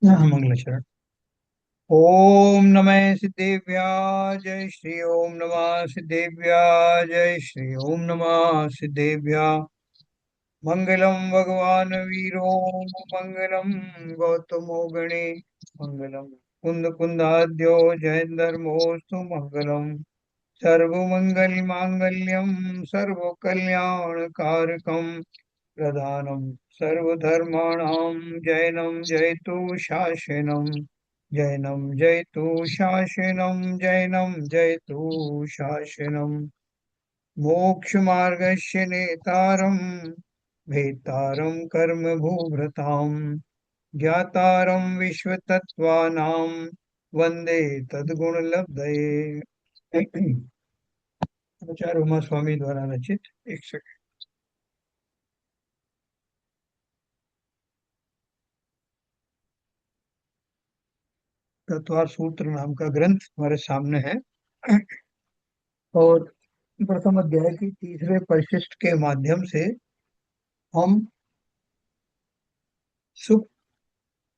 मंगलाचरण। ओम नमः सिद्धेभ्या जय श्री ओम नमः सिद्धेभ्या जय श्री ओम नमः सिद्धेभ्या। मंगलम भगवान वीरो मंगलम गौतमो गणे मंगलम कुंद कुंदाद्यो जयंधर्मोस्तु मंगलम सर्वमंगल मांगल्यम सर्वकल्याणकारकम प्रधानम सर्वधर्माणां जैनं जयतु शासनम जैनं जयतु शासनम जैनं जयतु शासनम मोक्षमार्गस्य नेतारं भेतारं कर्म भूभृतां ज्ञातारं विश्वतत्त्वानां वंदे तद्गुणलब्धये। आचार्य उमा स्वामी द्वारा रचित। एक सेकंड। तत्वार सूत्र नाम का ग्रंथ हमारे सामने है। और प्रथम अध्याय की तीसरे परिशिष्ट के माध्यम से हम सुख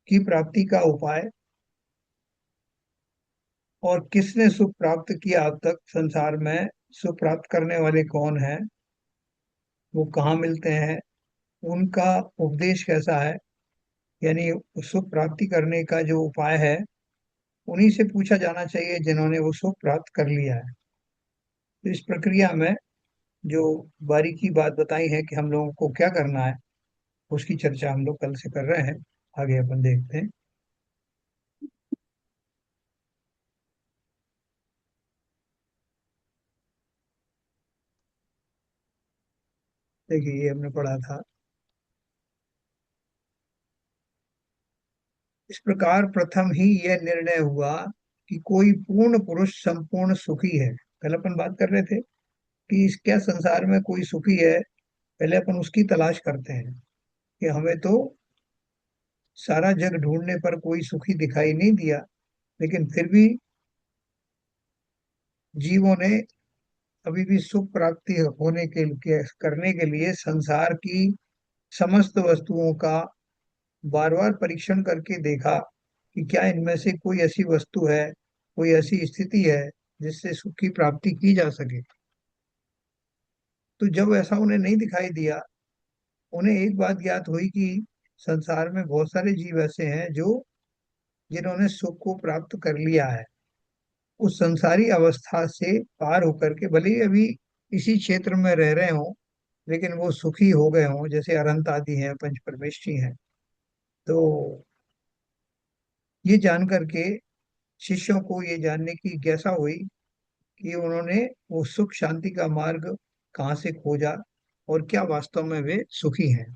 की प्राप्ति का उपाय और किसने सुख प्राप्त किया अब तक संसार में, सुख प्राप्त करने वाले कौन है, वो कहाँ मिलते हैं, उनका उपदेश कैसा है, यानी सुख प्राप्ति करने का जो उपाय है उन्हीं से पूछा जाना चाहिए जिन्होंने वो सुख प्राप्त कर लिया है। तो इस प्रक्रिया में जो बारीकी बात बताई है कि हम लोगों को क्या करना है, उसकी चर्चा हम लोग कल से कर रहे हैं। आगे अपन देखते हैं। देखिए, ये हमने पढ़ा था। इस प्रकार प्रथम ही यह निर्णय हुआ कि कोई पूर्ण पुरुष संपूर्ण सुखी है। कल अपन बात कर रहे थे कि इस क्या संसार में कोई सुखी है, पहले अपन उसकी तलाश करते हैं कि हमें तो सारा जग ढूंढने पर कोई सुखी दिखाई नहीं दिया, लेकिन फिर भी जीवों ने अभी भी सुख प्राप्ति होने करने के लिए संसार की समस्त वस्तुओं का बार बार परीक्षण करके देखा कि क्या इनमें से कोई ऐसी वस्तु है, कोई ऐसी स्थिति है जिससे सुख की प्राप्ति की जा सके। तो जब ऐसा उन्हें नहीं दिखाई दिया, उन्हें एक बात ज्ञात हुई कि संसार में बहुत सारे जीव ऐसे हैं जो जिन्होंने सुख को प्राप्त कर लिया है। उस संसारी अवस्था से पार होकर के भले ही अभी इसी क्षेत्र में रह रहे हों, लेकिन वो सुखी हो गए हों, जैसे अनंत आदि हैं, पंच परमेष्ठी हैं। तो ये जान करके शिष्यों को ये जानने की जिज्ञासा हुई कि उन्होंने वो सुख शांति का मार्ग कहाँ से खोजा और क्या वास्तव में वे सुखी हैं।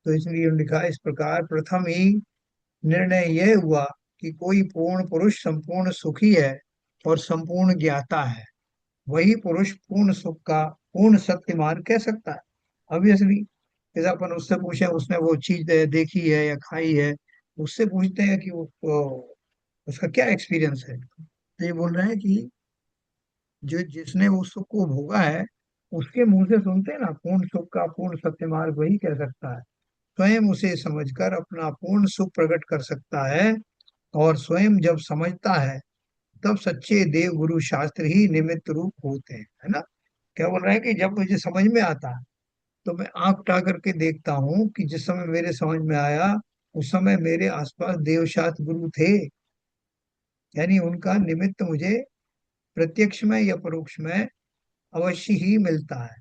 तो इसलिए उन्होंने लिखा, इस प्रकार प्रथम ही निर्णय यह हुआ कि कोई पूर्ण पुरुष संपूर्ण सुखी है और संपूर्ण ज्ञाता है। वही पुरुष पूर्ण सुख का पूर्ण सत्य मार्ग कह सकता है। ऑब्वियसली, जैसे अपन उससे पूछे, उसने वो चीज देखी है या खाई है, उससे पूछते हैं कि उसका क्या एक्सपीरियंस है। तो ये बोल रहे हैं कि जो जिसने उस सुख को भोगा है, उसके मुंह से सुनते हैं ना, पूर्ण सुख का पूर्ण सत्य मार्ग वही कह सकता है। स्वयं उसे समझकर अपना पूर्ण सुख प्रकट कर सकता है। और स्वयं जब समझता है तब सच्चे देव गुरु शास्त्र ही निमित्त रूप होते हैं, है ना। क्या बोल रहे हैं कि जब मुझे समझ में आता है तो मैं आंख उठा करके देखता हूँ कि जिस समय मेरे समझ में आया उस समय मेरे आसपास देव शास्त्र गुरु थे। यानी उनका निमित्त मुझे प्रत्यक्ष में या परोक्ष में अवश्य ही मिलता है।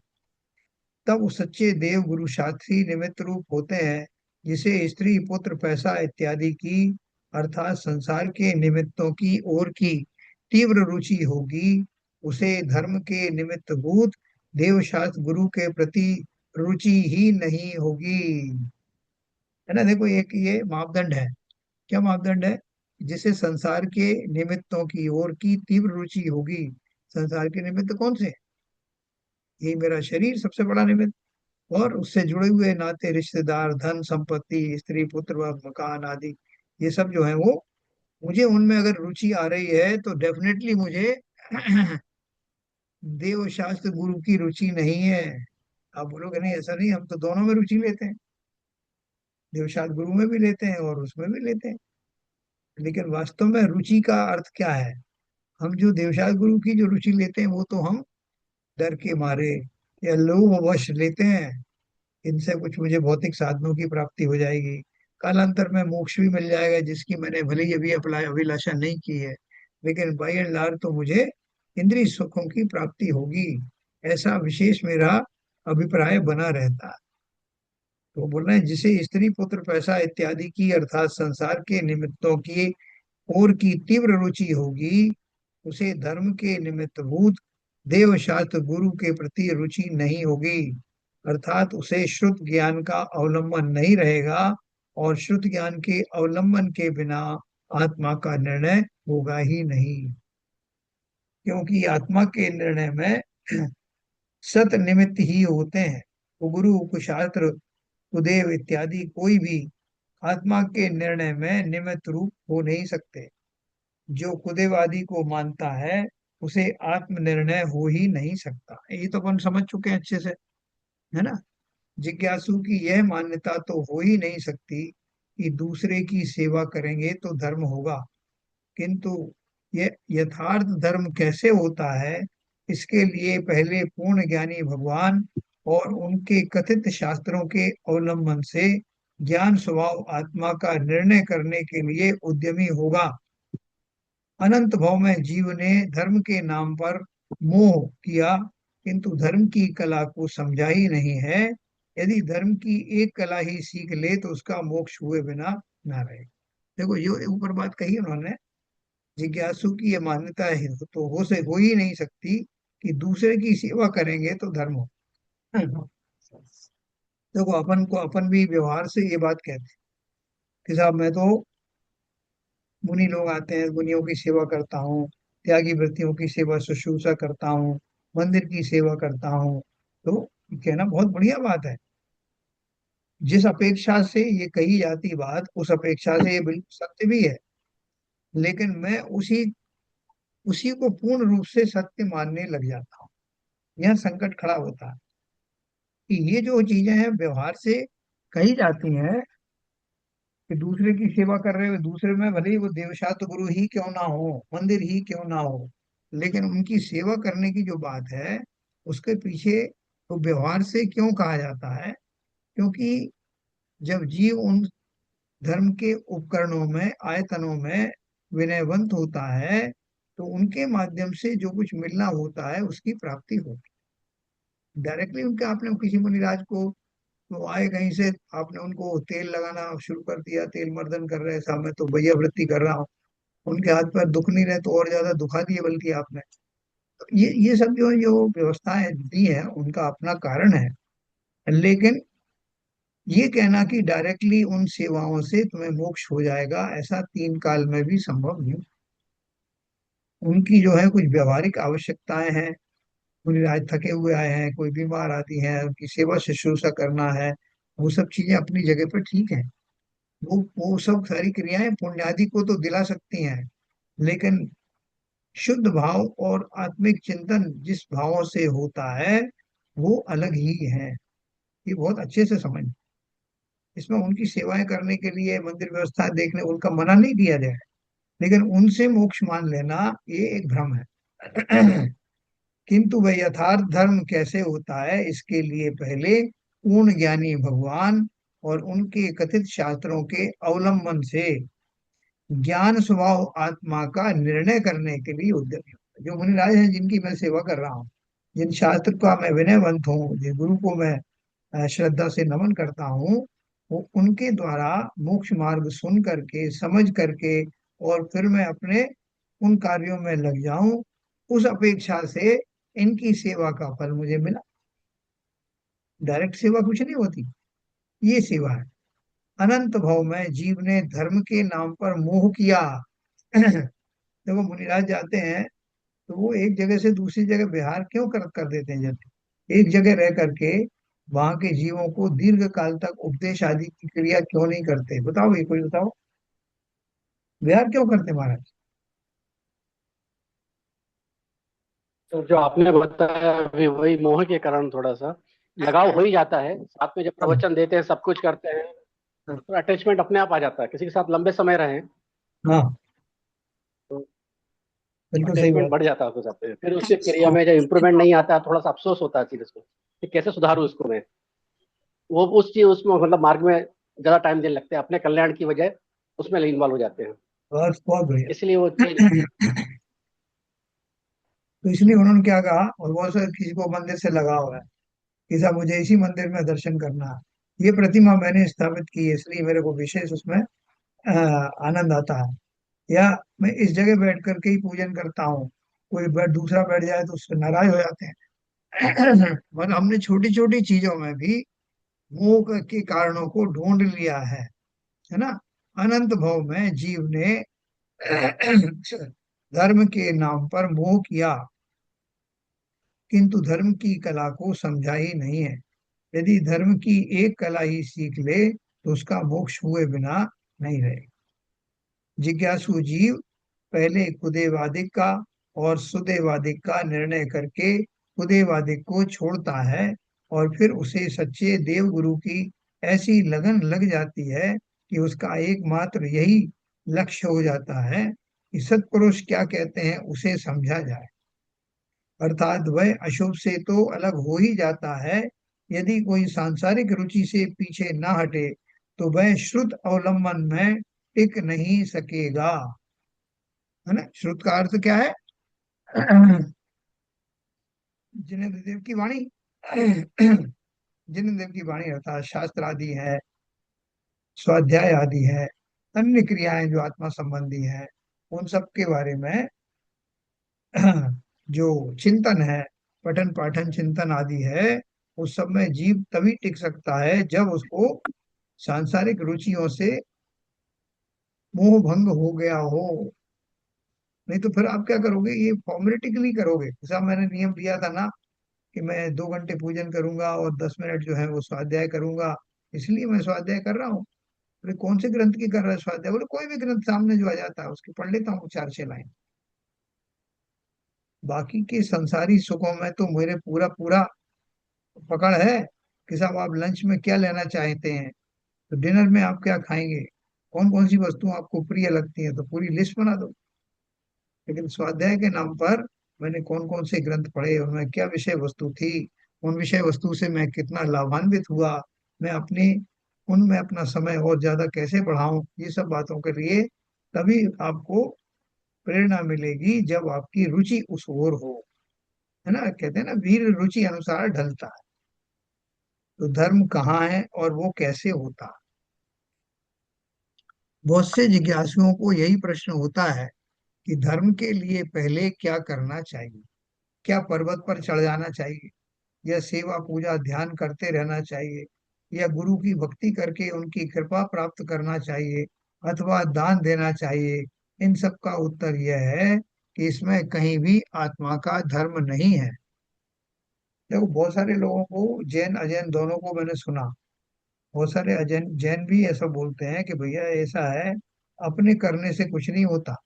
तब उस सच्चे देव गुरु शास्त्री निमित्त रूप होते हैं, जिसे स्त्री पुत्र पैसा इत्यादि की अर्थात संसार के निमित्तों की ओर की तीव्र रुचि होगी, उसे धर्म के निमित्त भूत देव शास्त्र गुरु के प्रति रुचि ही नहीं होगी। है ना। देखो, एक ये मापदंड है। क्या मापदंड है? जिसे संसार के निमित्तों की ओर की तीव्र रुचि होगी। संसार के निमित्त कौन से? ये मेरा शरीर सबसे बड़ा निमित्त, और उससे जुड़े हुए नाते रिश्तेदार, धन संपत्ति, स्त्री पुत्र व मकान आदि, ये सब जो है वो, मुझे उनमें अगर रुचि आ रही है तो डेफिनेटली मुझे देव शास्त्र गुरु की रुचि नहीं है। आप बोलोगे नहीं, ऐसा नहीं, हम तो दोनों में रुचि लेते हैं। देवशास्त्र गुरु में भी लेते हैं और उसमें भी लेते हैं। लेकिन वास्तव में रुचि का अर्थ क्या है? हम जो देवशास्त्र गुरु की जो रुचि लेते हैं वो तो हम डर के मारे या लोभवश लेते हैं। इनसे कुछ मुझे भौतिक साधनों की प्राप्ति हो जाएगी, कालांतर में मोक्ष भी मिल जाएगा, जिसकी मैंने भले ही अभी अप्लाई अभिलाषा नहीं की है, लेकिन बाई एंड लार्ज तो मुझे इंद्रिय सुखों की प्राप्ति होगी। ऐसा विशेष मेरा अभिप्राय बना रहता है। तो बोल रहे हैं जिसे स्त्री पुत्र पैसा इत्यादि की अर्थात संसार के निमित्तों की ओर की तीव्र रुचि होगी, उसे धर्म के निमित्त भूत देव शास्त्र गुरु के प्रति रुचि नहीं होगी। अर्थात उसे श्रुत ज्ञान का अवलंबन नहीं रहेगा, और श्रुत ज्ञान के अवलंबन के बिना आत्मा का निर्णय होगा ही नहीं। क्योंकि आत्मा के निर्णय में सत निमित्त ही होते हैं। गुरु कुशास्त्र कुदेव इत्यादि कोई भी आत्मा के निर्णय में निमित्त रूप हो नहीं सकते। जो कुदेवादी को मानता है उसे आत्म निर्णय हो ही नहीं सकता। ये तो अपन समझ चुके हैं अच्छे से, है ना। जिज्ञासु की यह मान्यता तो हो ही नहीं सकती कि दूसरे की सेवा करेंगे तो धर्म होगा। किंतु ये यथार्थ धर्म कैसे होता है, इसके लिए पहले पूर्ण ज्ञानी भगवान और उनके कथित शास्त्रों के अवलंबन से ज्ञान स्वभाव आत्मा का निर्णय करने के लिए उद्यमी होगा। अनंत भाव में जीव ने धर्म के नाम पर मोह किया, किंतु धर्म की कला को समझा ही नहीं है। यदि धर्म की एक कला ही सीख ले तो उसका मोक्ष हुए बिना ना रहे। देखो ये ऊपर बात कही उन्होंने, जिज्ञासु की ये मान्यता है तो हो ही नहीं सकती कि दूसरे की सेवा करेंगे तो धर्म हो। देखो अपन को अपन भी व्यवहार से ये बात कहते हैं कि साहब मैं तो, मुनि लोग आते हैं, मुनियों की सेवा करता हूँ, त्यागी वृत्तियों की सेवा शुश्रूषा करता हूँ, मंदिर की सेवा करता हूँ। तो कहना बहुत बढ़िया बात है। जिस अपेक्षा से ये कही जाती बात, उस अपेक्षा से ये बिल्कुल सत्य भी है। लेकिन मैं उसी उसी को पूर्ण रूप से सत्य मानने लग जाता हूँ। यह संकट खड़ा होता है कि ये जो चीजें हैं व्यवहार से कही जाती हैं कि दूसरे की सेवा कर रहे हो, दूसरे में भले ही वो देवशास्त्र गुरु ही क्यों ना हो, मंदिर ही क्यों ना हो, लेकिन उनकी सेवा करने की जो बात है उसके पीछे तो व्यवहार से क्यों कहा जाता है? क्योंकि जब जीव उन धर्म के उपकरणों में आयतनों में विनयवंत होता है तो उनके माध्यम से जो कुछ मिलना होता है उसकी प्राप्ति होती है। डायरेक्टली उनके आपने किसी मुनिराज को, वो आए कहीं से, आपने उनको तेल लगाना शुरू कर दिया, तेल मर्दन कर रहे, साहब मैं तो भैया वृत्ति कर रहा हूँ, उनके हाथ पैर दुख नहीं रहे तो और ज्यादा दुखा दिए बल्कि आपने। तो ये सब जो है जो व्यवस्थाएं दी है उनका अपना कारण है। लेकिन ये कहना कि डायरेक्टली उन सेवाओं से तुम्हें मोक्ष हो जाएगा, ऐसा तीन काल में भी संभव नहीं। उनकी जो है कुछ व्यवहारिक आवश्यकताएं हैं। उन्हें आज थके हुए आए हैं, कोई बीमार आदि है, उनकी सेवा शुश्रूषा करना है, वो सब चीजें अपनी जगह पर ठीक है। वो सब सारी क्रियाएं पुण्यादि को तो दिला सकती हैं, लेकिन शुद्ध भाव और आत्मिक चिंतन जिस भावों से होता है वो अलग ही है। ये बहुत अच्छे से समझ, इसमें उनकी सेवाएं करने के लिए मंदिर व्यवस्था देखने उनका मना नहीं किया जाए, लेकिन उनसे मोक्ष मान लेना ये एक भ्रम है। किंतु वह यथार्थ धर्म कैसे होता है, इसके लिए पहले पूर्ण ज्ञानी भगवान और उनके कथित शास्त्रों के अवलंबन से ज्ञान स्वभाव आत्मा का निर्णय करने के लिए उद्यमी होता है। जो मुनिराज हैं जिनकी मैं सेवा कर रहा हूँ, जिन शास्त्र का मैं विनयवंत हूँ, जिस गुरु को मैं श्रद्धा से नमन करता हूँ, वो उनके द्वारा मोक्ष मार्ग सुन करके समझ करके और फिर मैं अपने उन कार्यों में लग जाऊं, उस अपेक्षा से इनकी सेवा का फल मुझे मिला। डायरेक्ट सेवा कुछ नहीं होती, ये सेवा है। अनंत भव में जीव ने धर्म के नाम पर मोह किया। देखो मुनिराज जाते हैं तो वो एक जगह से दूसरी जगह विहार क्यों कर देते हैं? जब एक जगह रह करके वहां के जीवों को दीर्घ काल तक उपदेश आदि की क्रिया क्यों नहीं करते? बताओ, ये कोई बताओ, विहार क्यों करते महाराज? तो जो आपने बताया अभी वही मोह के कारण थोड़ा सा लगाव हो ही जाता है, साथ में जब प्रवचन देते हैं सब कुछ करते हैं तो अटैचमेंट अपने आप आ जाता है, किसी के साथ लंबे समय रहें हाँ, तो बिल्कुल सही अटैचमेंट बात। बढ़ जाता है उसके साथ। फिर उसके क्रिया में जब इम्प्रूवमेंट नहीं आता है, थोड़ा सा अफसोस होता है चीज को कि कैसे सुधारूं इसको मैं। वो उस चीज उसमें मतलब मार्ग में ज्यादा टाइम देने लगते हैं, अपने कल्याण की वजह उसमें इन्वॉल्व हो जाते हैं। बहुत बहुत बढ़िया। इसलिए वो चेंज। तो इसलिए उन्होंने क्या कहा, और बहुत सारे किसी को मंदिर से लगाव है कि साहब मुझे इसी मंदिर में दर्शन करना है, ये प्रतिमा मैंने स्थापित की है, इसलिए मेरे को विशेष उसमें आनंद आता है। या मैं इस जगह बैठ करके ही पूजन करता हूँ, कोई दूसरा बैठ जाए तो उससे नाराज हो जाते हैं। मतलब हमने छोटी छोटी चीजों में भी मोह के कारणों को ढूंढ लिया है ना। अनंत भव में जीव ने धर्म के नाम पर मोह किया, किंतु धर्म की कला को समझा ही नहीं है। यदि धर्म की एक कला ही सीख ले तो उसका मोक्ष हुए बिना नहीं रहे। जिज्ञासु जीव पहले कुदेवादिक का और सुदेवादिक का निर्णय करके कुदेवादिक को छोड़ता है, और फिर उसे सच्चे देव गुरु की ऐसी लगन लग जाती है कि उसका एकमात्र यही लक्ष्य हो जाता है कि सत्पुरुष क्या कहते हैं उसे समझा जाए, अर्थात वह अशुभ से तो अलग हो ही जाता है। यदि कोई सांसारिक रुचि से पीछे ना हटे तो वह श्रुत अवलंबन में टिक नहीं सकेगा। है ना, श्रुत का अर्थ क्या है? जिनेन्द्र देव की वाणी। जिनेन्द्र देव की वाणी अर्थात शास्त्र आदि है, स्वाध्याय आदि है, अन्य क्रियाएं जो आत्मा संबंधी है, उन सब के बारे में जो चिंतन है, पठन पाठन चिंतन आदि है, उस सब में जीव तभी टिक सकता है जब उसको सांसारिक रुचियों से मोह भंग हो गया हो। नहीं तो फिर आप क्या करोगे, ये फॉर्मेलिटिकली करोगे। जैसा मैंने नियम दिया था ना कि मैं 2 घंटे पूजन करूंगा और 10 मिनट जो है वो स्वाध्याय करूंगा, इसलिए मैं स्वाध्याय कर रहा हूँ। बोले कौन से ग्रंथ की कर रहा है स्वाध्याय? बोले कोई भी ग्रंथ सामने जो आ जाता है उसकी पढ़ लेता हूँ 4 6 लाइन। बाकी के संसारी सुखों में तो मेरे पूरा पूरा पकड़ है कि साहब आप लंच में क्या लेना चाहते हैं, तो डिनर में आप क्या खाएंगे, कौन कौन सी वस्तु आपको प्रिय लगती है, तो पूरी लिस्ट बना दो। लेकिन स्वाध्याय के नाम पर मैंने कौन कौन से ग्रंथ पढ़े, उनमें क्या विषय वस्तु थी, उन विषय वस्तु से मैं कितना लाभान्वित हुआ, मैं अपनी उनमें अपना समय और ज्यादा कैसे बढ़ाऊं, ये सब बातों के लिए तभी आपको प्रेरणा मिलेगी जब आपकी रुचि उस ओर हो। है ना, कहते हैं ना, वीर रुचि अनुसार ढलता है। तो धर्म कहाँ है और वो कैसे होता? बहुत से जिज्ञासुओं को यही प्रश्न होता है कि धर्म के लिए पहले क्या करना चाहिए। क्या पर्वत पर चढ़ जाना चाहिए, या सेवा पूजा ध्यान करते रहना चाहिए, या गुरु की भक्ति करके उनकी कृपा प्राप्त करना चाहिए, अथवा दान देना चाहिए? इन सब का उत्तर यह है कि इसमें कहीं भी आत्मा का धर्म नहीं है। देखो, बहुत सारे लोगों को, जैन अजैन दोनों को मैंने सुना, बहुत सारे अजैन जैन भी ऐसा बोलते हैं कि भैया ऐसा है, अपने करने से कुछ नहीं होता।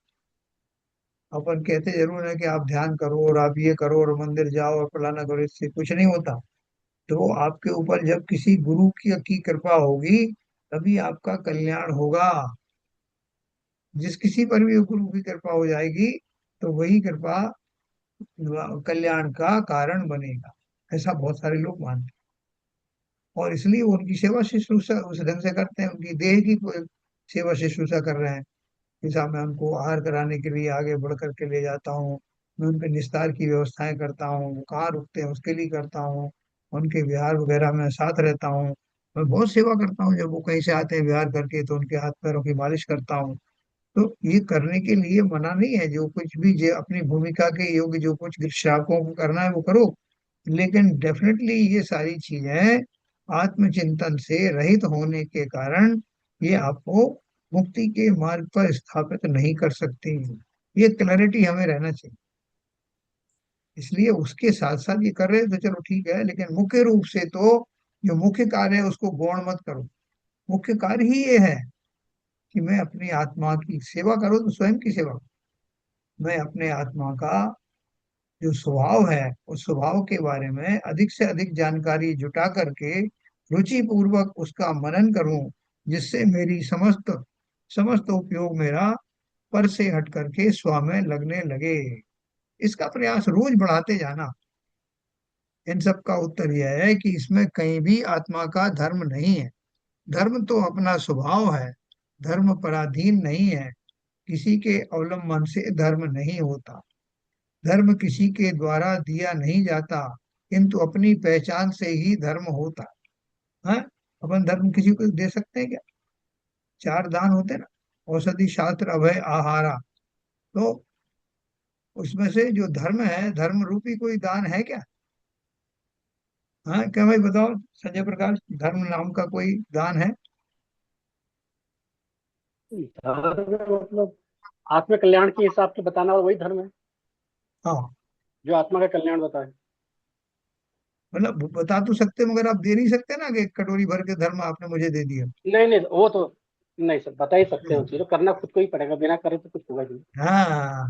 अपन कहते जरूर है कि आप ध्यान करो और आप ये करो और मंदिर जाओ और फलाना करो, इससे कुछ नहीं होता। तो आपके ऊपर जब किसी गुरु की कृपा होगी तभी आपका कल्याण होगा। जिस किसी पर भी गुरु की कृपा हो जाएगी तो वही कृपा कल्याण का कारण बनेगा, ऐसा बहुत सारे लोग मानते हैं। और इसलिए वो उनकी सेवा शुश्रूषा उस ढंग से करते हैं, उनकी देह की सेवा शुश्रूषा कर रहे हैं। जैसा मैं उनको आहार कराने के लिए आगे बढ़ करके ले जाता हूँ, मैं उनके निस्तार की व्यवस्थाएं करता हूँ, वो कहाँ रुकते हैं उसके लिए करता हूँ, उनके विहार वगैरह में साथ रहता हूँ। मैं बहुत सेवा करता हूँ, जब वो कहीं से आते हैं विहार करके तो उनके हाथ पैरों की मालिश करता हूँ। तो ये करने के लिए मना नहीं है, जो कुछ भी जो अपनी भूमिका के योग्य जो कुछ श्रावकों को करना है वो करो। लेकिन डेफिनेटली ये सारी चीजें आत्मचिंतन से रहित होने के कारण ये आपको मुक्ति के मार्ग पर स्थापित नहीं कर सकती। ये क्लैरिटी हमें रहना चाहिए। इसलिए उसके साथ साथ ये कर रहे हैं तो चलो ठीक है, लेकिन मुख्य रूप से तो जो मुख्य कार्य है उसको गौण मत करो। मुख्य कार्य ही ये है कि मैं अपनी आत्मा की सेवा करूँ, तो स्वयं की सेवा करूं। मैं अपने आत्मा का जो स्वभाव है उस स्वभाव के बारे में अधिक से अधिक जानकारी जुटा करके रुचि पूर्वक उसका मनन करूं, जिससे मेरी समस्त समस्त उपयोग मेरा पर से हट करके स्व में लगने लगे। इसका प्रयास रोज बढ़ाते जाना। इन सब का उत्तर यह है कि इसमें कहीं भी आत्मा का धर्म नहीं है। धर्म तो अपना स्वभाव है, धर्म पराधीन नहीं है। किसी के अवलंबन से धर्म नहीं होता। धर्म किसी के द्वारा दिया नहीं जाता, किंतु अपनी पहचान से ही धर्म होता है। अपन धर्म किसी को दे सकते हैं क्या? चार दान होते हैं ना, औषधि, शास्त्र, अभय, आहारा। तो उसमें से जो धर्म है, धर्म रूपी कोई दान है क्या? हाँ क्या भाई बताओ, संजय प्रकाश, धर्म नाम का कोई दान है? धर्म मतलब आत्म कल्याण के हिसाब से बताना, और वही धर्म है हाँ, जो आत्मा का कल्याण बताए। मतलब बता तो सकते मगर आप दे नहीं सकते ना, कि एक कटोरी भर के धर्म आपने मुझे दे दिया। नहीं नहीं, वो तो नहीं सर, बता ही सकते हैं, चीजों करना खुद को ही पड़ेगा, बिना करे तो कुछ होगा नहीं। हाँ,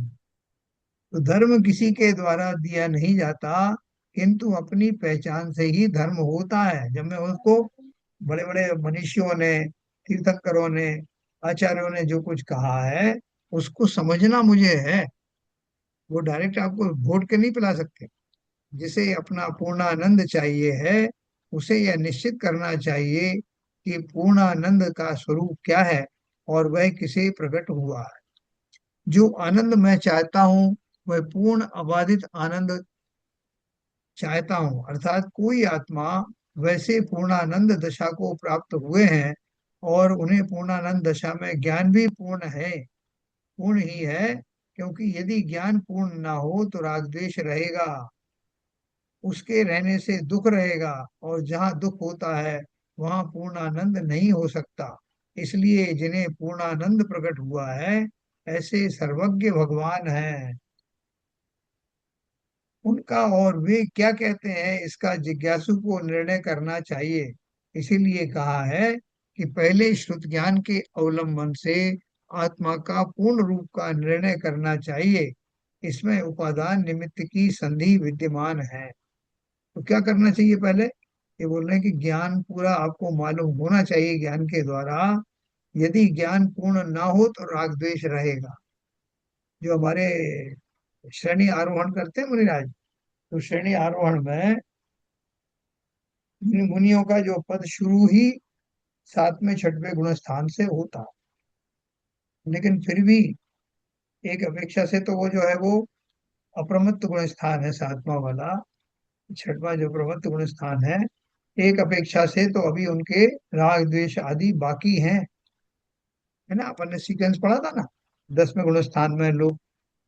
तो धर्म किसी के द्वारा दिया नहीं जाता, किंतु अपनी पहचान से ही धर्म होता है। जब मैं उसको, बड़े बड़े मनीषियों ने, तीर्थंकरों ने, आचार्यों ने जो कुछ कहा है, उसको समझना मुझे है। वो डायरेक्ट आपको घोट के नहीं पिला सकते। जिसे अपना पूर्णानंद चाहिए है, उसे यह निश्चित करना चाहिए कि पूर्णानंद का स्वरूप क्या है और वह किसे प्रकट हुआ है। जो आनंद मैं चाहता हूँ, वह पूर्ण अबाधित आनंद चाहता हूँ। अर्थात कोई आत्मा वैसे पूर्णानंद दशा को प्राप्त हुए हैं और उन्हें पूर्णानंद दशा में ज्ञान भी पूर्ण है, पूर्ण ही है। क्योंकि यदि ज्ञान पूर्ण ना हो तो राग द्वेष रहेगा, उसके रहने से दुख रहेगा, और जहाँ दुख होता है वहाँ पूर्णानंद नहीं हो सकता। इसलिए जिन्हें पूर्णानंद प्रकट हुआ है, ऐसे सर्वज्ञ भगवान हैं उनका, और वे क्या कहते हैं इसका जिज्ञासु को निर्णय करना चाहिए। इसीलिए कहा है कि पहले श्रुत ज्ञान के अवलंबन से आत्मा का पूर्ण रूप का निर्णय करना चाहिए। इसमें उपादान निमित्त की संधि विद्यमान है। तो क्या करना चाहिए पहले? ये बोल रहे हैं कि ज्ञान पूरा आपको मालूम होना चाहिए ज्ञान के द्वारा। यदि ज्ञान पूर्ण ना हो तो राग द्वेष रहेगा। जो हमारे श्रेणी आरोहण करते हैं मुनिराज, तो श्रेणी आरोहण में मुनियों का जो पद शुरू ही सातवें छठवें गुण स्थान से होता, लेकिन फिर भी एक अपेक्षा से तो वो जो है वो अप्रमत्त गुण स्थान है सातवां वाला। छठवां जो प्रमत्त गुण स्थान है, एक अपेक्षा से तो अभी उनके राग द्वेष आदि बाकी हैं। है ना, अपन ने सीक्वेंस पढ़ा था ना। 10वें गुण स्थान में लोग,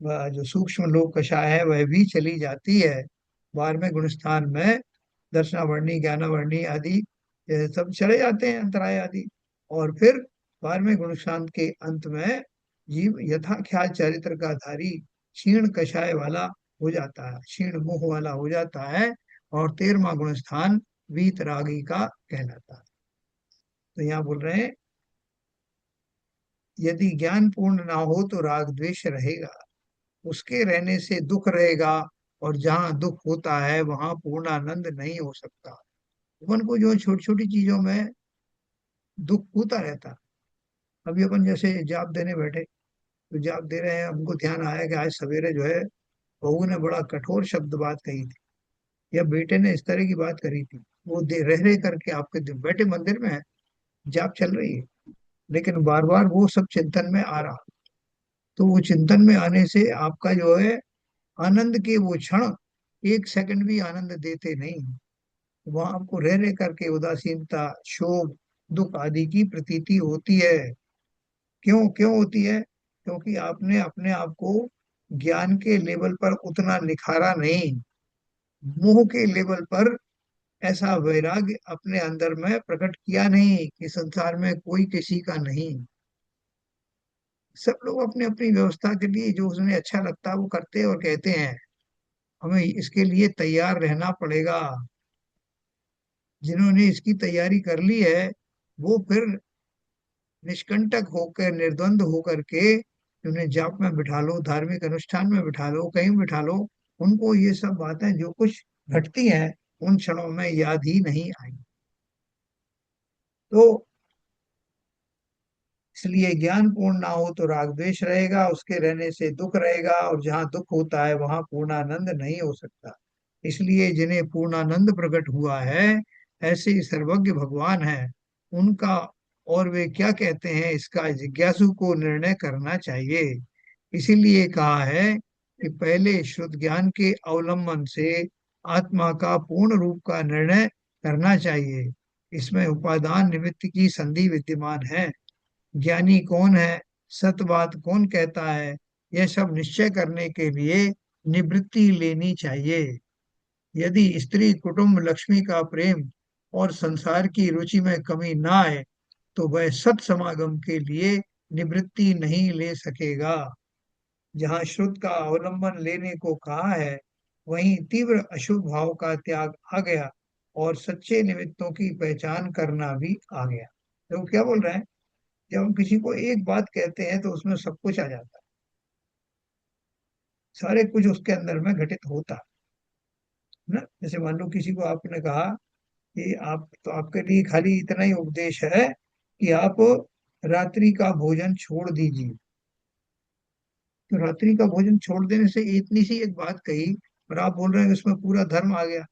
जो सूक्ष्म लोक कषाय है वह भी चली जाती है। 12वें गुण स्थान में दर्शनावर्णी, ज्ञानावर्णी आदि ये सब चले जाते हैं, अंतराय आदि। और फिर 12वें गुण स्थान के अंत में जीव यथा ख्याल चरित्र का धारी क्षीण कषाय वाला हो जाता है, क्षीण मुख वाला हो जाता है। और 13वां गुण स्थान वीतरागी का कहलाता है। तो यहाँ बोल रहे हैं, यदि ज्ञान पूर्ण ना हो तो राग द्वेष रहेगा, उसके रहने से दुख रहेगा, और जहाँ दुख होता है वहां पूर्णानंद नहीं हो सकता। अपन को जो छोटी छोटी चीजों में दुख होता रहता है। अभी अपन जैसे जाप देने बैठे, तो जाप दे रहे हैं, हमको ध्यान आया कि आज सवेरे जो है बहू ने बड़ा कठोर शब्द बात कही थी, या बेटे ने इस तरह की बात करी थी। वो दे रह रहे करके आपके बैठे मंदिर में है, जाप चल रही है, लेकिन बार बार वो सब चिंतन में आ रहा। तो वो चिंतन में आने से आपका जो है आनंद के वो क्षण एक सेकंड भी आनंद देते नहीं। वहां आपको रह रह करके उदासीनता, शोक, दुख आदि की प्रतीति होती है। क्यों क्यों होती है? क्योंकि आपने अपने आप को ज्ञान के लेवल पर उतना निखारा नहीं, मोह के लेवल पर ऐसा वैराग्य अपने अंदर में प्रकट किया नहीं कि संसार में कोई किसी का नहीं। सब लोग अपनी अपनी व्यवस्था के लिए जो उसमें अच्छा लगता है वो करते हैं और कहते हैं। हमें इसके लिए तैयार रहना पड़ेगा। जिन्होंने इसकी तैयारी कर ली है, वो फिर निष्कंटक होकर, निर्द्वंद होकर के, उन्हें जाप में बिठा लो, धार्मिक अनुष्ठान में बिठा लो, कहीं बिठा लो, उनको ये सब बातें जो कुछ घटती हैं उन क्षणों में याद ही नहीं आई। तो इसलिए ज्ञान पूर्ण ना हो तो राग द्वेष रहेगा, उसके रहने से दुख रहेगा, और जहाँ दुख होता है वहां पूर्णानंद नहीं हो सकता। इसलिए जिन्हें पूर्णानंद प्रकट हुआ है, ऐसे सर्वज्ञ भगवान है उनका, और वे क्या कहते हैं इसका जिज्ञासु को निर्णय करना चाहिए। इसीलिए कहा है कि पहले शुद्ध ज्ञान के अवलंबन से आत्मा का पूर्ण रूप का निर्णय करना चाहिए। इसमें उपादान निमित्त की संधि विद्यमान है। ज्ञानी कौन है, सत बात कौन कहता है, यह सब निश्चय करने के लिए निवृत्ति लेनी चाहिए। यदि स्त्री कुटुंब लक्ष्मी का प्रेम और संसार की रुचि में कमी ना आए तो वह सत समागम के लिए निवृत्ति नहीं ले सकेगा। जहाँ शुद्ध का अवलंबन लेने को कहा है, वहीं तीव्र अशुभ भाव का त्याग आ गया, और सच्चे निमित्तों की पहचान करना भी आ गया। तो क्या बोल रहे हैं, जब हम किसी को एक बात कहते हैं तो उसमें सब कुछ आ जाता है, सारे कुछ उसके अंदर में घटित होता है ना। जैसे मान लो किसी को आपने कहा कि आप तो आपके लिए खाली इतना ही उपदेश है कि आप रात्रि का भोजन छोड़ दीजिए। तो रात्रि का भोजन छोड़ देने से इतनी सी एक बात कही, और आप बोल रहे हैं कि इसमें पूरा धर्म आ गया।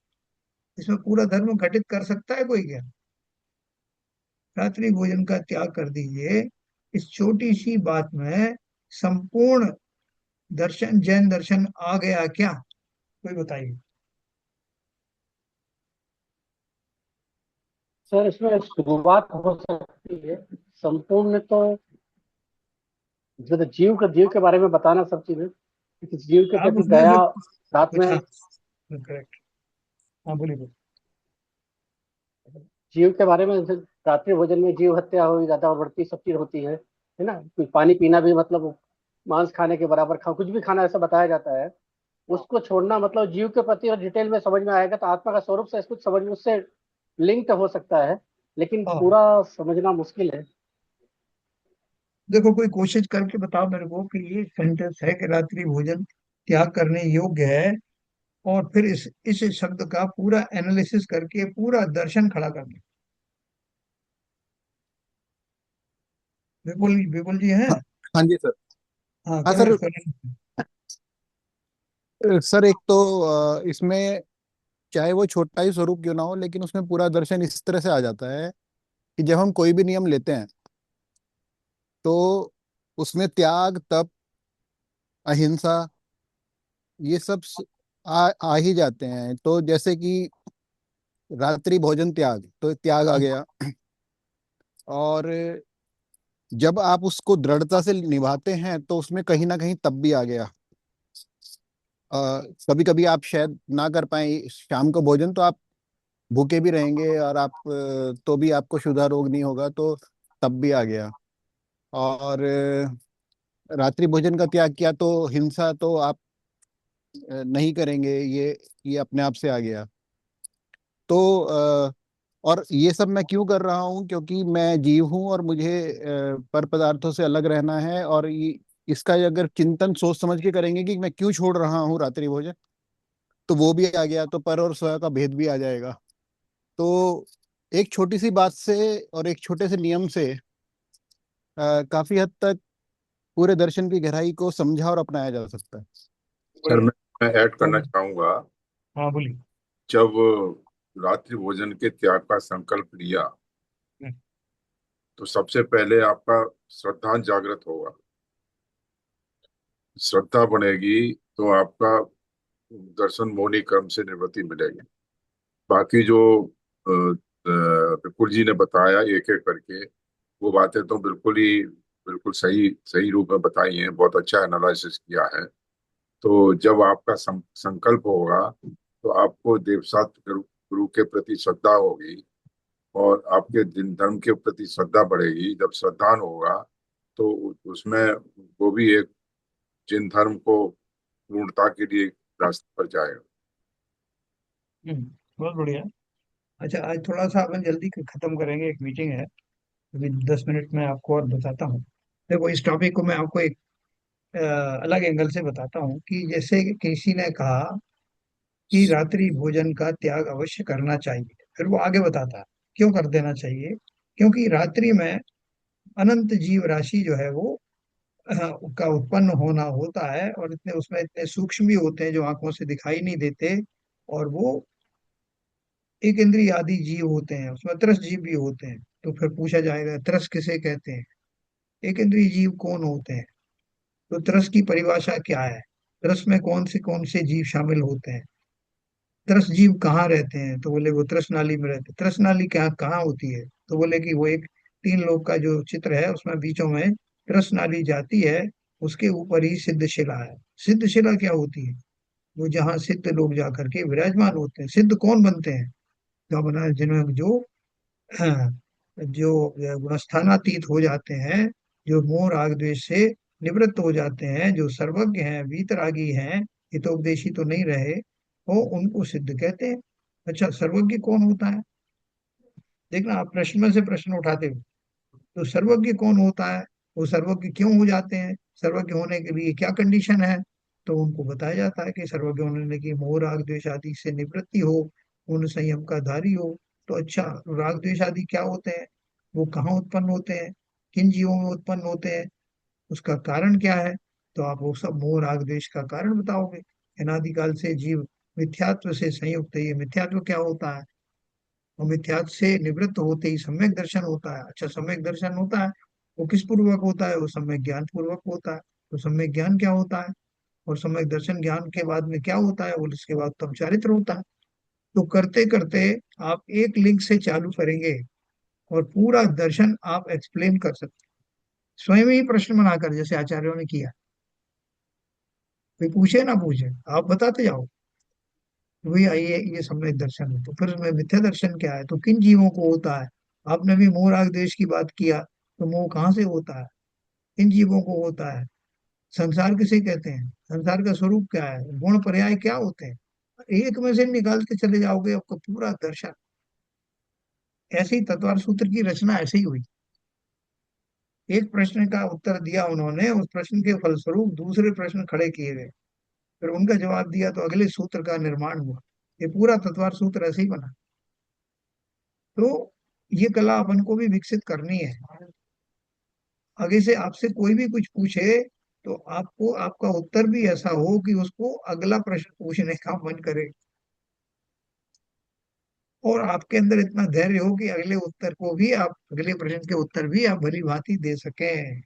इसमें पूरा धर्म घटित कर सकता है कोई क्या? रात्रि भोजन का त्याग कर दीजिए, इस छोटी सी बात में संपूर्ण दर्शन, जैन दर्शन आ गया क्या? कोई बताइए। सर इसमें शुरुआत हो सकती है, संपूर्ण तो जब जीव के बारे में बताना सब चीजें, कि जीव के आप प्रति उसमें दया फिर रात कुछ, में, हाँ, करेक्ट, हाँ बोलिए बोलिए। जीव के बारे में जैसे रात्रि भोजन में जीव हत्या हुई, ज्यादा और बढ़ती सब चीज होती है ना। कुछ पानी पीना भी मतलब मांस खाने के बराबर खा, कुछ भी खाना ऐसा बताया जाता है। उसको छोड़ना मतलब जीव के प्रति और डिटेल में समझ में आएगा तो आत्मा का स्वरूप से कुछ समझ में उससे लिंक हो सकता है, लेकिन हाँ, पूरा समझना मुश्किल है। देखो कोई कोशिश करके बताओ मेरे को कि ये सेंटेंस है कि रात्रि भोजन त्याग करने योग्य है, और फिर इस शब्द का पूरा एनालिसिस करके पूरा दर्शन खड़ा कर दो। विपुल, विपुल जी हैं? हाँ। हाँ जी सर। हाँ, हाँ करो सर। इसको। सर एक तो इसमें चाहे वो छोटा ही स्वरूप क्यों ना हो, लेकिन उसमें पूरा दर्शन इस तरह से आ जाता है कि जब हम कोई भी नियम लेते हैं तो उसमें त्याग, तप, अहिंसा, ये सब आ ही जाते हैं। तो जैसे कि रात्रि भोजन त्याग, तो त्याग आ गया। और जब आप उसको दृढ़ता से निभाते हैं तो उसमें कहीं ना कहीं तप भी आ गया। कभी कभी आप शायद ना कर पाए शाम को भोजन, तो आप भूखे भी रहेंगे और आप तो भी आपको क्षुधा रोग नहीं होगा, तो तब भी आ गया। और रात्रि भोजन का त्याग किया तो हिंसा तो आप नहीं करेंगे, ये अपने आप से आ गया। तो और ये सब मैं क्यों कर रहा हूँ, क्योंकि मैं जीव हूँ और मुझे पर पदार्थों से अलग रहना है। और इसका अगर चिंतन सोच समझ के करेंगे कि मैं क्यों छोड़ रहा हूँ रात्रि भोजन, तो वो भी आ गया, तो पर और स्व का भेद भी आ जाएगा। तो एक छोटी सी बात से और एक छोटे से नियम से काफी हद तक पूरे दर्शन की गहराई को समझा और अपनाया जा सकता है। सर मैं ऐड करना हाँ, चाहूंगा। हाँ, बोलिए। जब रात्रि भोजन के त्याग का संकल्प लिया हम्म, तो सबसे पहले आपका श्रद्धा जागृत होगा। श्रद्धा बढ़ेगी तो आपका दर्शन मोहनी क्रम से निवृत्ति मिलेगी। बाकी जो विपुल जी ने बताया एक एक करके, वो बातें तो बिल्कुल सही सही रूप में बताई हैं। बहुत अच्छा एनालिसिस किया है। तो जब आपका संकल्प होगा तो आपको देवसात गुरु के प्रति श्रद्धा होगी, और आपके दिन धर्म के प्रति श्रद्धा बढ़ेगी। जब श्रद्धा होगा तो उसमें वो भी एक जिन धर्म को पूर्णता के लिए रास्ते पर जाएगा। हम्म, बहुत बढ़िया। अच्छा, आज थोड़ा सा अपन जल्दी खत्म करेंगे, एक मीटिंग है। अभी 10 मिनट में आपको और बताता हूँ। देखो, इस टॉपिक को मैं आपको एक अलग एंगल से बताता हूँ कि जैसे कि किसी ने कहा कि रात्रि भोजन का त्याग अवश्य करना चाहिए, फिर वो आगे बताता है क्यों कर देना चाहिए। क्योंकि रात्रि में अनंत जीव राशि जो है वो का उत्पन्न होना होता है, और इतने उसमें इतने सूक्ष्म भी होते हैं जो आंखों से दिखाई नहीं देते। और वो एक इंद्रिय आदि जीव होते हैं, उसमें त्रस जीव भी होते हैं। तो फिर पूछा जाएगा त्रस किसे कहते हैं, एक इंद्रिय जीव कौन होते हैं। तो त्रस की परिभाषा क्या है, त्रस में कौन से जीव शामिल होते हैं, त्रस जीव कहाँ रहते हैं। तो बोले वो त्रस नाली में रहते हैं। त्रस नाली क्या कहाँ होती है, तो बोले कि वो एक तीन लोक का जो चित्र है उसमें बीचों में त्रस नाली जाती है, उसके ऊपर ही सिद्ध शिला है। सिद्ध शिला क्या होती है, वो जहाँ सिद्ध लोग जाकर के विराजमान होते हैं। सिद्ध कौन बनते हैं, जो बना जिन्होंने जो गुणस्थानातीत हो जाते हैं, जो मोह राग द्वेष से निवृत्त हो जाते हैं, जो सर्वज्ञ हैं, वीतरागी हैं, हितोपदेशी तो नहीं रहे, वो उनको सिद्ध कहते हैं। अच्छा, सर्वज्ञ कौन होता है, देखना आप प्रश्न में से प्रश्न उठाते हो। तो सर्वज्ञ कौन होता है, वो सर्वज्ञ क्यों हो जाते हैं, सर्वज्ञ होने के लिए क्या कंडीशन है। तो उनको बताया जाता है कि सर्वज्ञ होने की मोह राग द्वेष आदि से निवृत्ति हो, पूर्ण संयम का धारी हो। तो अच्छा, राग द्वेष आदि क्या होते हैं, वो कहाँ उत्पन्न होते हैं, किन जीवों में उत्पन्न होते हैं, उसका कारण क्या है। तो आप वो सब मोह राग द्वेष का कारण बताओगे। अनादिकाल से जीव मिथ्यात्व से संयुक्त है, ये मिथ्यात्व क्या होता है, और मिथ्यात्व से निवृत्त होते ही सम्यक दर्शन होता है। अच्छा, सम्यक दर्शन होता है, वो किस पूर्वक होता है, वो सम्यक ज्ञान पूर्वक होता है। तो सम्यक ज्ञान क्या होता है, और सम्यक दर्शन ज्ञान के बाद में क्या होता है, और इसके बाद उत्तम चारित्र होता है। तो करते करते आप एक लिंक से चालू करेंगे और पूरा दर्शन आप एक्सप्लेन कर सकते हैं, स्वयं ही प्रश्न बनाकर, जैसे आचार्यों ने किया। कोई पूछे ना पूछे, आप बताते जाओ वही आइए, ये सम्यक दर्शन है। तो फिर उसमें मिथ्या दर्शन क्या है, तो किन जीवों को होता है। आपने भी मोह राग देश की बात किया, तो मोह कहाँ से होता है, किन जीवों को होता है, संसार किसे कहते हैं, संसार का स्वरूप क्या है, गुण पर्याय क्या होते हैं। एक में से निकालते चले जाओगे, आपका पूरा दर्शन। ऐसे ही तत्वार सूत्र की रचना ऐसे ही हुई। एक प्रश्न का उत्तर दिया उन्होंने, उस प्रश्न के फलस्वरूप दूसरे प्रश्न खड़े किए गए, फिर उनका जवाब दिया, तो अगले सूत्र का निर्माण हुआ। ये पूरा तत्वार सूत्र ऐसे ही बना। तो ये कला अपन को भी विकसित करनी है। आगे से आपसे कोई भी कुछ पूछे, तो आपको आपका उत्तर भी ऐसा हो कि उसको अगला प्रश्न पूछने का मन करे, और आपके अंदर इतना धैर्य हो कि अगले उत्तर को भी आप, अगले प्रश्न के उत्तर भी आप भली भांति दे सकें।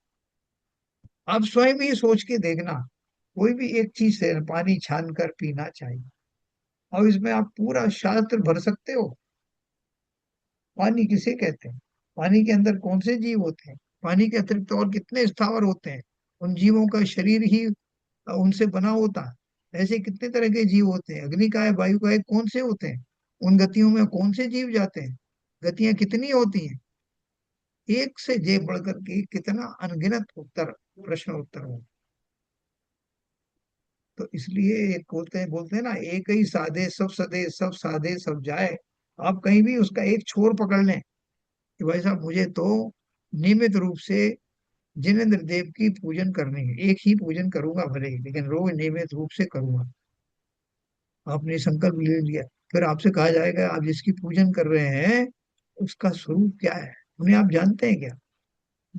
आप स्वयं ही सोच के देखना, कोई भी एक चीज से पानी छान कर पीना चाहिए, और इसमें आप पूरा शास्त्र भर सकते हो। पानी किसे कहते हैं, पानी के अंदर कौन से जीव होते हैं, पानी के अतिरिक्त और कितने स्थावर होते हैं, उन जीवों का शरीर ही उनसे बना होता है। ऐसे कितने तरह के जीव होते हैं, अग्नि का है, वायु का है, कौन से होते हैं, उन गतियों में कौन से जीव जाते हैं, गतियां कितनी होती हैं, एक से जे बढ़कर के कितना अनगिनत उत्तर, प्रश्न उत्तर हो। तो इसलिए एक बोलते हैं ना, एक ही साधे सब सदे, सब साधे सब जाए। आप कहीं भी उसका एक छोर पकड़ लें कि भाई साहब मुझे तो नियमित रूप से जिनेन्द्र देव की पूजन करनी है, एक ही पूजन करूंगा भले ही, लेकिन रोज नियमित रूप से करूंगा। आपने संकल्प ले लिया, फिर आपसे कहा जाएगा आप जिसकी पूजन कर रहे हैं उसका स्वरूप क्या है, उन्हें आप जानते हैं क्या।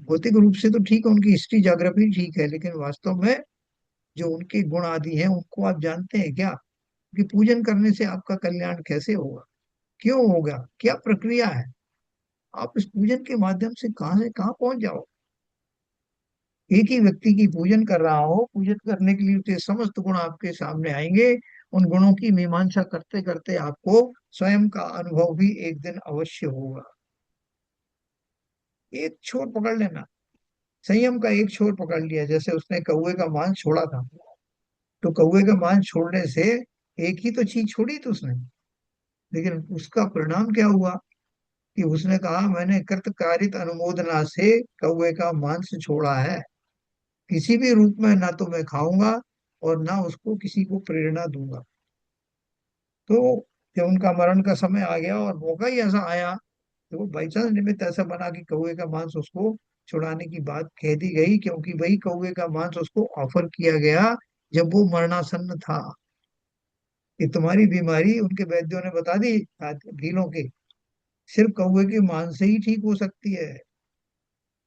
भौतिक रूप से तो ठीक है, उनकी हिस्ट्री ज्योग्राफी ठीक है, लेकिन वास्तव में जो उनके गुण आदि हैं उनको आप जानते हैं क्या, कि पूजन करने से आपका कल्याण कैसे होगा, क्यों होगा, क्या प्रक्रिया है। आप इस पूजन के माध्यम से कहाँ पहुंच जाओ। एक ही व्यक्ति की पूजन कर रहा हो, पूजन करने के लिए उसके समस्त गुण आपके सामने आएंगे। उन गुणों की मीमांसा करते करते आपको स्वयं का अनुभव भी एक दिन अवश्य होगा। एक छोर पकड़ लेना, संयम का एक छोर पकड़ लिया, जैसे उसने कौवे का मांस छोड़ा था। तो कौवे का मांस छोड़ने से एक ही तो चीज छोड़ी थी उसने, लेकिन उसका परिणाम क्या हुआ, कि उसने कहा मैंने कृतकारित अनुमोदना से कौवे का मांस छोड़ा है, किसी भी रूप में ना तो मैं खाऊंगा और ना उसको किसी को प्रेरणा दूंगा। तो जब उनका मरण का समय आ गया और मौका ही ऐसा आया, तो वो बाई चांस निमित्त ऐसा बना कि कौवे का मांस उसको छुड़ाने की बात कह दी गई, क्योंकि वही कौवे का मांस उसको ऑफर किया गया जब वो मरणासन्न था। कि तुम्हारी बीमारी उनके वैद्यों ने बता दी, भीलों के, सिर्फ कौवे के मांस से ही ठीक हो सकती है।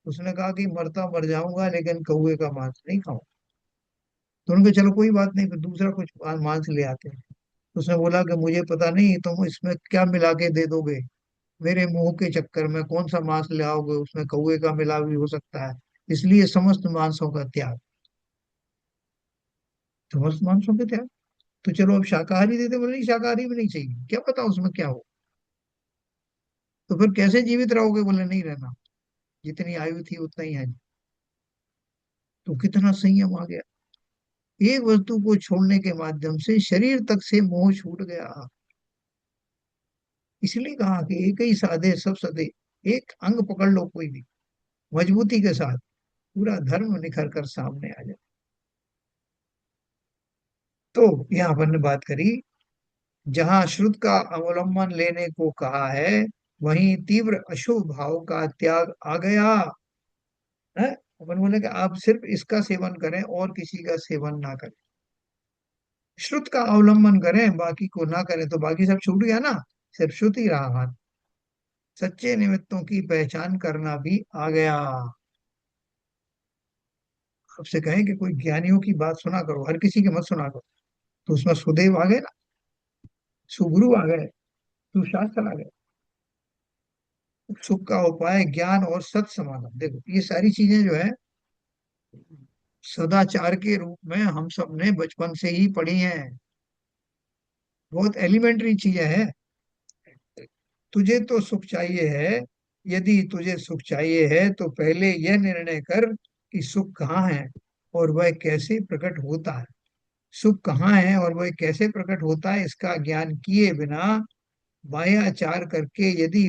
उसने कहा कि मरता मर जाऊंगा लेकिन कौवे का मांस नहीं खाऊं। तो उन्होंने कहा चलो कोई बात नहीं, फिर दूसरा कुछ मांस ले आते हैं। उसने बोला कि मुझे पता नहीं तुम इसमें क्या मिला के दे दोगे, मेरे मुंह के चक्कर में कौन सा मांस ले आओगे, उसमें कौवे का मिला भी हो सकता है, इसलिए समस्त मांसों का त्याग। समस्त मांसों के त्याग, तो चलो अब शाकाहारी दे दे। बोले नहीं, शाकाहारी भी नहीं चाहिए, क्या पता उसमें क्या हो। तो फिर कैसे जीवित रहोगे? बोले नहीं रहना, जितनी आयु थी उतना ही है। तो कितना संयम आ गया। एक वस्तु को छोड़ने के माध्यम से शरीर तक से मोह छूट गया। इसलिए कहा कि एक ही साधे सब सधे, एक अंग पकड़ लो कोई भी मजबूती के साथ, पूरा धर्म निखर कर सामने आ जाए। तो यहाँ पर ने बात करी, जहां श्रुत का अवलंबन लेने को कहा है, वहीं तीव्र अशुभ भाव का त्याग आ गया है। अपन बोले कि आप सिर्फ इसका सेवन करें और किसी का सेवन ना करें, श्रुत का अवलंबन करें बाकी को ना करें, तो बाकी सब छूट गया ना, सिर्फ श्रुत ही रहा हाथ। सच्चे निमित्तों की पहचान करना भी आ गया। आपसे कहें कि कोई ज्ञानियों की बात सुना करो, हर किसी की मत सुना करो, तो उसमें सुदेव आ गए ना, सुगुरु आ गए, सुशास्त्र आ गए। सुख का उपाय ज्ञान और सत समागम, देखो ये सारी चीजें जो है सदाचार के रूप में हम सब ने बचपन से ही पढ़ी हैं, बहुत एलिमेंट्री चीजें हैं। तुझे तो सुख चाहिए है, यदि तुझे सुख चाहिए है तो पहले यह निर्णय कर कि सुख कहाँ है और वह कैसे प्रकट होता है। सुख कहाँ है और वह कैसे प्रकट होता है, इसका ज्ञान किए बिना बाह्याचार करके यदि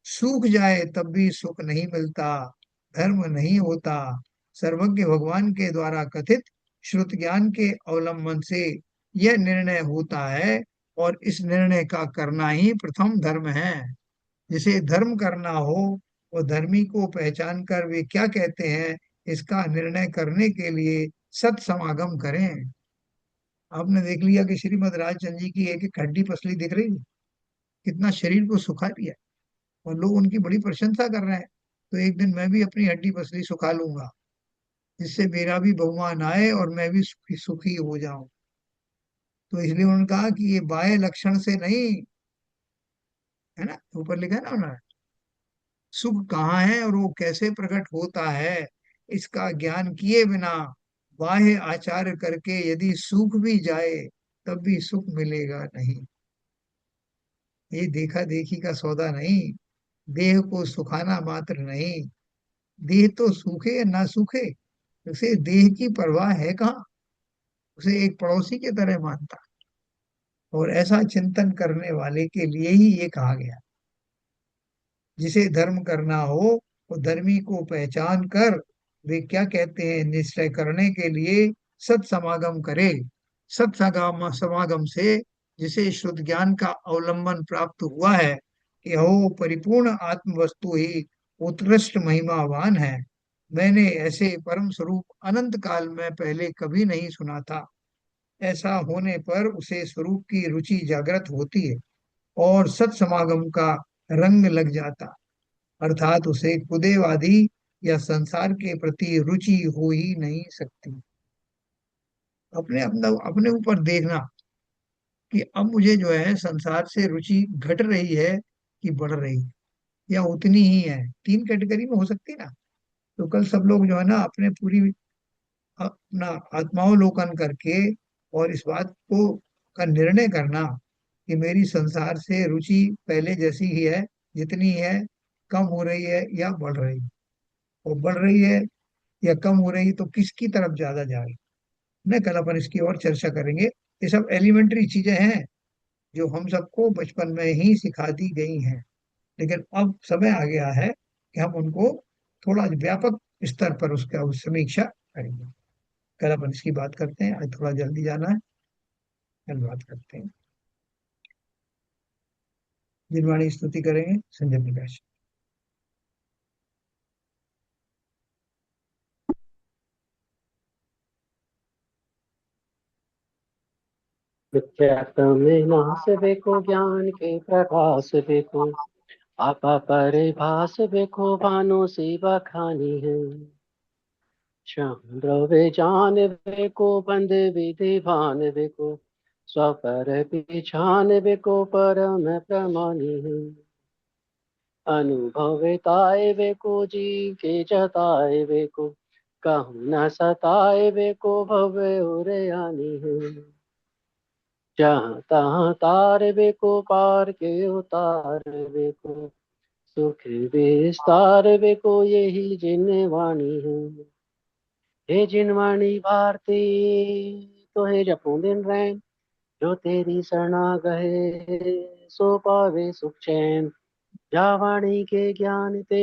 सूख जाए तब भी सुख नहीं मिलता, धर्म नहीं होता। सर्वज्ञ भगवान के द्वारा कथित श्रुत ज्ञान के अवलंबन से यह निर्णय होता है, और इस निर्णय का करना ही प्रथम धर्म है। जिसे धर्म करना हो, वो धर्मी को पहचान कर वे क्या कहते हैं इसका निर्णय करने के लिए सत समागम करें। आपने देख लिया कि श्रीमद राजचंद्र जी की एक एक हड्डी पसली दिख रही है, कितना शरीर को सुखा दिया, और लोग उनकी बड़ी प्रशंसा कर रहे हैं। तो एक दिन मैं भी अपनी हड्डी पसली सुखा लूंगा, जिससे मेरा भी बहुमान आए और मैं भी सुखी सुखी हो जाऊं। तो इसलिए उन्होंने कहा कि ये बाह्य लक्षण से नहीं, है ना, ऊपर लिखा है ना उन्होंने, सुख कहाँ है और वो कैसे प्रकट होता है, इसका ज्ञान किए बिना बाह्य आचार करके यदि सूख भी जाए तब भी सुख मिलेगा नहीं। ये देखा देखी का सौदा नहीं, देह को सुखाना मात्र नहीं। देह तो सूखे या ना सूखे, उसे देह की परवाह है कहाँ, उसे एक पड़ोसी के तरह मानता। और ऐसा चिंतन करने वाले के लिए ही ये कहा गया, जिसे धर्म करना हो वो धर्मी को पहचान कर वे क्या कहते हैं निश्चय करने के लिए सत समागम करे। सत समागम से जिसे शुद्ध ज्ञान का अवलंबन प्राप्त हुआ है कि हो परिपूर्ण आत्म वस्तु ही उत्कृष्ट महिमावान है। मैंने ऐसे परम स्वरूप अनंत काल में पहले कभी नहीं सुना था। ऐसा होने पर उसे स्वरूप की रुचि जागृत होती है और सत समागम का रंग लग जाता, अर्थात उसे खुदेवादी या संसार के प्रति रुचि हो ही नहीं सकती। अपने अपना अपने ऊपर देखना कि अब मुझे जो है संसार से रुचि घट रही है कि बढ़ रही है, या उतनी ही है, तीन कैटेगरी में हो सकती है ना। तो कल सब लोग जो है ना अपने पूरी अपना आत्मावलोकन करके और इस बात को का निर्णय करना कि मेरी संसार से रुचि पहले जैसी ही है, जितनी है, कम हो रही है या बढ़ रही है, और बढ़ रही है या कम हो रही, तो किसकी तरफ ज्यादा जा रही। न कल अपन इसकी और चर्चा करेंगे। ये सब एलिमेंट्री चीजें हैं जो हम सबको बचपन में ही सिखा दी गई हैं, लेकिन अब समय आ गया है कि हम उनको थोड़ा व्यापक स्तर पर उसका समीक्षा करेंगे। कल अपन इसकी बात करते हैं, आज थोड़ा जल्दी जाना है, कल बात करते हैं। जिनवाणी स्तुति करेंगे संजय प्रकाश। विख्यात में नाश देखो ज्ञान के प्रकाश देखो, आपा परिभास बेको भानु सी बखानी है, चंद्र वे जान बेको बंद विधि भान बेको, स्वपर पिछान बेको परम प्रमाणी है, अनुभवताए बेको जीव के जताए बेको, कहूँ न सताए बेको भवे उरे आनी है, जहाँ तहाँ तार बेको पार के उतार बेको, सुख विस्तार बेको यही जिन वाणी है, हे जिन वाणी भारती तो हे जपू दिन रैन, जो तेरी शरणा गए सो पावे सुख चैन, जा वाणी के ज्ञान ते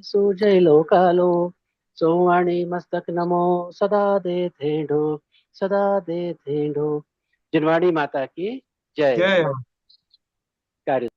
सूझे लोकालो, सो वाणी मस्तक नमो सदा दे थेंडो, सदा दे थेंडो। जिनवाणी माता की जय। जय हो। कार्य